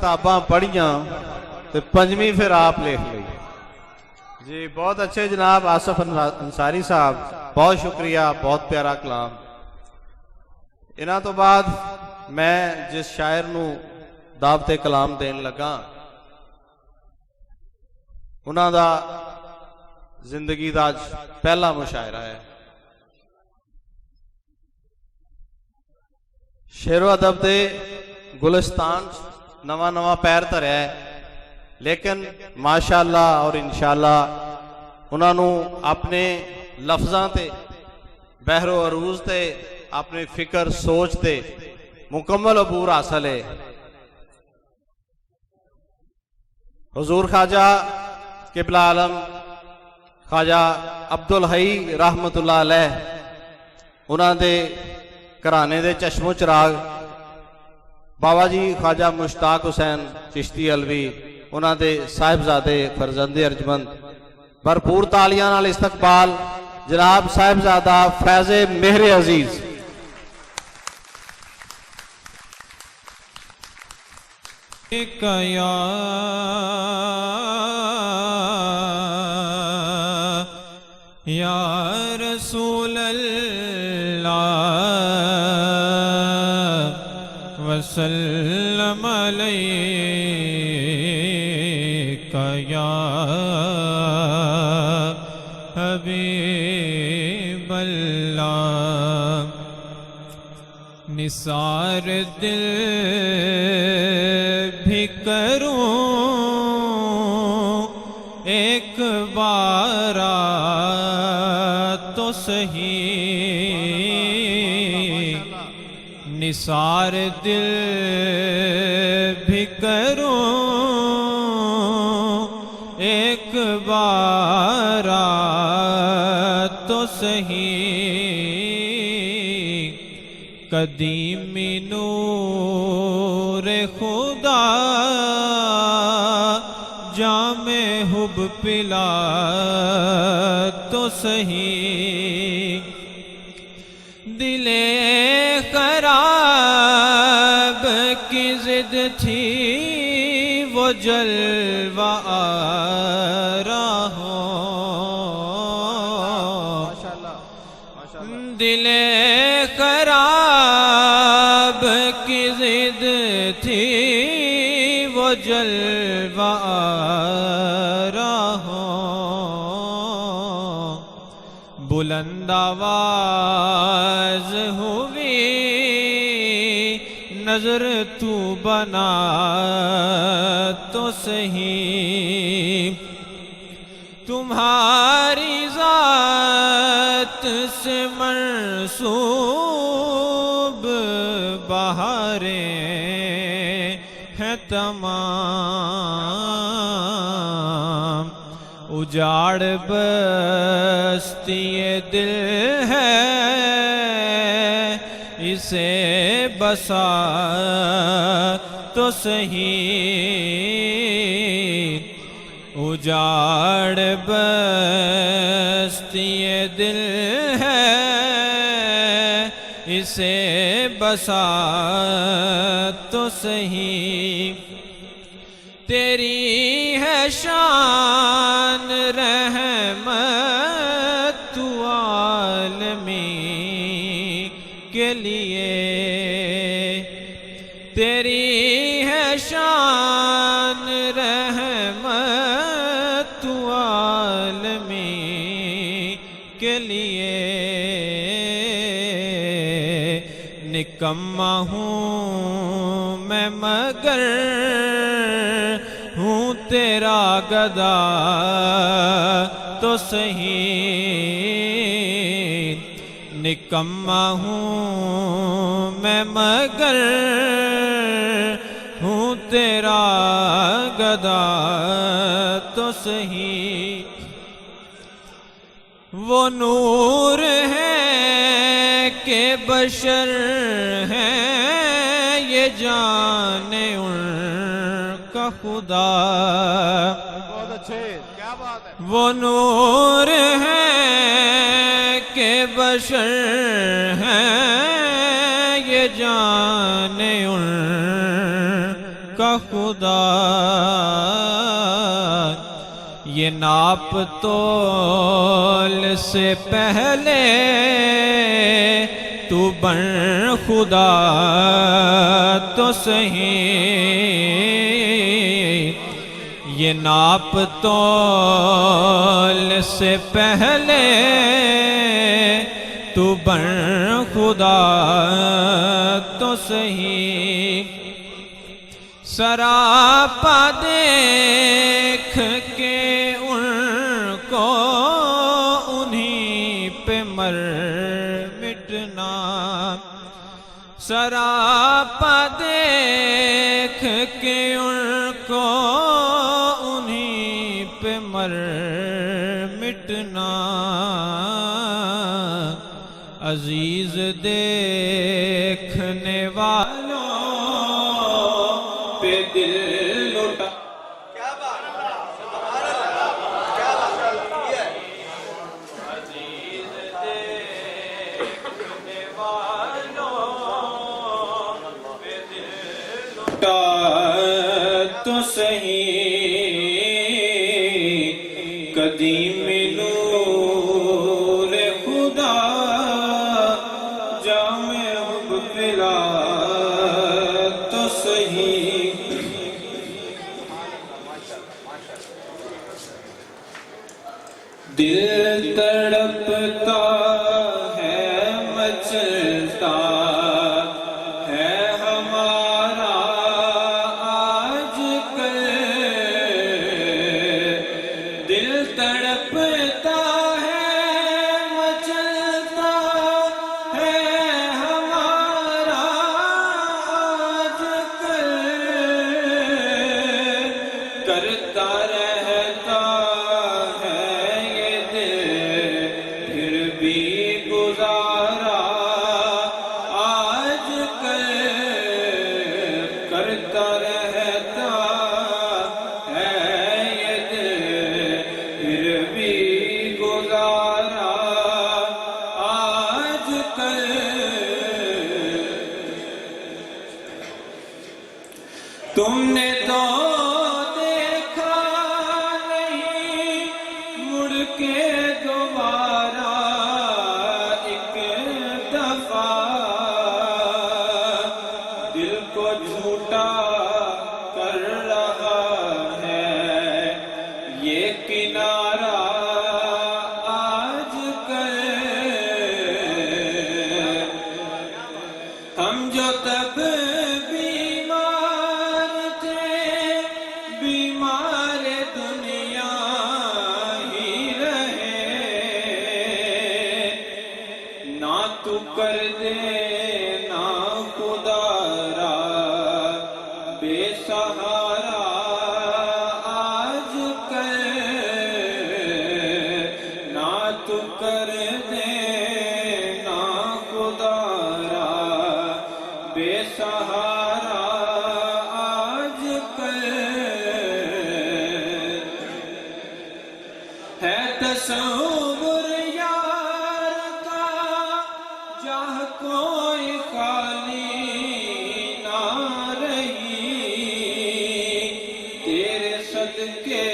کتاباں پڑھیاں تو پنجویں پھر آپ لکھ لی. جی بہت اچھے جناب آصف انصاری صاحب، بہت شکریہ، بہت پیارا کلام. انہاں تو بعد میں جس شاعر نو دعوت کلام دین لگا انہاں دا زندگی دا پہلا مشاعرہ ہے. شعر و ادب دے گلستان نواں نواں پیر دھریا ہے، لیکن ماشاءاللہ اور انشاءاللہ انہاں نو اپنے لفظاں تے بحر و عروج تے اپنے فکر سوچ تے مکمل عبور حاصل ہے. حضور خواجہ قبلہ عالم خواجہ عبدالحی رحمت اللہ علیہ انہاں دے گھرانے دے چشم و چراغ بابا جی خواجہ مشتاق حسین چشتی علوی انہاں دے صاحبزادے فرزند ارجمند. بھرپور تالیاں نال استقبال جناب صاحبزادہ فیض مہر عزیز. یا رسول اللہ وسلم علیک یا حبیب اللہ. نثار دل بھی کروں ایک بار تو صحیح، نثار دل بھی کروں ایک بار تو صحیح. قدیمی نور خدا جام حب پلا تو صحیح. دل خراب کی ضد تھی وہ جلوہ آرا ہو، دل خراب کی ضد تھی وہ جلوہ آرا ہو. بلند آواز ہوئی نظر تو بنا تو صحیح، تمہاری ذات سے منسوب بہاریں ہیں تمام. اجاڑ بستی دل ہے اسے بسا تو صحیح، اجاڑ بستی دل ہے اسے بسا تو صحیح. تیری ہے شان رحمت تو عالمی کے لیے، تیری ہے شان رحمت تو عالمی کے لیے. نکما ہوں میں مگر ہوں تیرا گدا تو صحیح. نکما ہوں میں مگر ہوں تیرا گدا تو صحیح. وہ نور ہے کہ بشر ہیں یہ جانے ان کا خدا. بہت اچھے، کیا بات ہے. وہ نور ہے کہ بشر ہیں یہ جانے ان کا خدا. خدا یہ ناپ تول سے پہلے تو بن خدا تو صحیح یہ ناپ تول سے پہلے تو بن خدا تو صحیح سراپا دیکھ کے ان کو انہیں پہ مر مٹنا سراپا دیکھ کے ان کو انہیں پہ مر مٹنا عزیز دیکھنے والوں پہ دل لٹا عزیز دیکھنے والوں پہ دل لٹا تو صحیح قدیم نور خدا جامع حب پلا تو صحیح دل تڑپتا ہے مچلتا ہے ہمارا آج کل دل تڑپتا ہے مچلتا ہے ہمارا آج کل کرتا رہتا گزارا آج کل کرتا رہتا ہے یہ دل پھر بھی گزارا آج کل تم نے تو دیکھا نہیں مڑ کے دوبارہ دل کو جھوٹا کر رہا ہے یہ کنارہ آج کل ہم جو تب بیمار تھے بیمار دنیا ہی رہے نہ تو کر دے نہ خدا را بے سہارا آج کل نہ تو کر دے نہ خدا را بے سہارا آج کل ہے تصور یار کا جہاں کوئی خالی نہ رہی تیرے صدقے